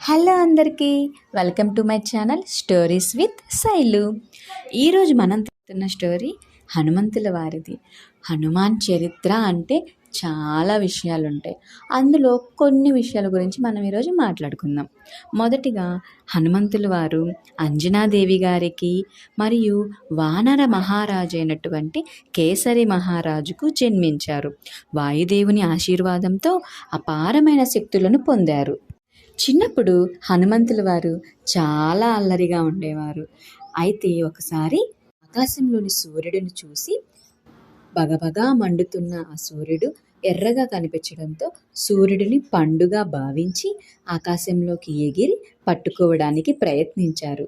Hello అందరికీ, welcome to my channel stories with Shailu. ఈరోజు మనం చెప్తున్న స్టోరీ హనుమంతుల వారిది. హనుమాన్ చరిత్ర అంటే చాలా విషయాలు ఉంటాయి. అందులో కొన్ని విషయాల గురించి మనం ఈరోజు మాట్లాడుకుందాం. మొదటిగా హనుమంతుల వారు అంజనాదేవి గారికి మరియు వానర మహారాజు అయినటువంటి కేసరి మహారాజుకు జన్మించారు. వాయుదేవుని ఆశీర్వాదంతో అపారమైన శక్తులను పొందారు. చిన్నప్పుడు హనుమంతుల వారు చాలా అల్లరిగా ఉండేవారు. అయితే ఒకసారి ఆకాశంలోని సూర్యుడిని చూసి బగబగా మండుతున్న ఆ సూర్యుడు ఎర్రగా కనిపించడంతో సూర్యుడిని పండుగా భావించి ఆకాశంలోకి ఎగిరి పట్టుకోవడానికి ప్రయత్నించారు.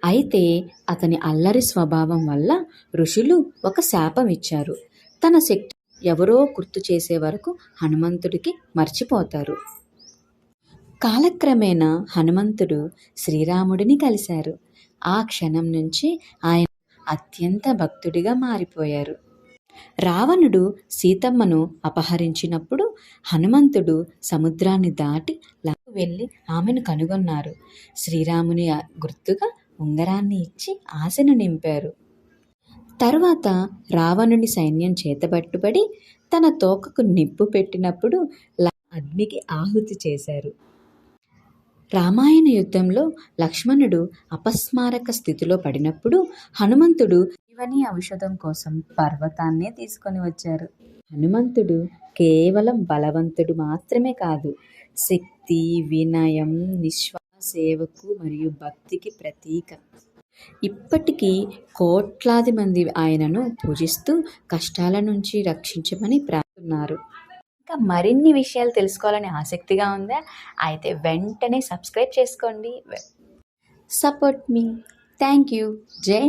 అయితే అతని అల్లరి స్వభావం వల్ల ఋషులు ఒక శాపం ఇచ్చారు. తన శక్తి ఎవరో గుర్తు చేసే వరకు హనుమంతుడికి మర్చిపోతారు. కాలక్రమేణా హనుమంతుడు శ్రీరాముడిని కలిశారు. ఆ క్షణం నుంచి ఆయన అత్యంత భక్తుడిగా మారిపోయారు. రావణుడు సీతమ్మను అపహరించినప్పుడు హనుమంతుడు సముద్రాన్ని దాటి వెళ్ళి ఆమెను కనుగొన్నారు. శ్రీరాముని గుర్తుగా ఉంగరాన్ని ఇచ్చి ఆశను నింపారు. తరువాత రావణుని సైన్యం చేతబట్టుబడి తన తోకకు నిప్పు పెట్టినప్పుడు అగ్నికి ఆహుతి చేశారు. రామాయణ యుద్ధంలో లక్ష్మణుడు అపస్మారక స్థితిలో పడినప్పుడు హనుమంతుడు జీవని ఔషధం కోసం పర్వతాన్నే తీసుకొని వచ్చారు. హనుమంతుడు కేవలం బలవంతుడు మాత్రమే కాదు, శక్తి, వినయం, నిస్వార్థ సేవకు మరియు భక్తికి ప్రతీక. ఇప్పటికీ కోట్లాది మంది ఆయనను పూజిస్తూ కష్టాల నుంచి రక్షించమని ప్రార్థిస్తున్నారు. ఇంకా మరిన్ని విషయాలు తెలుసుకోవాలని ఆసక్తిగా ఉందా? అయితే వెంటనే సబ్స్క్రైబ్ చేసుకోండి. Support me. Thank you. జై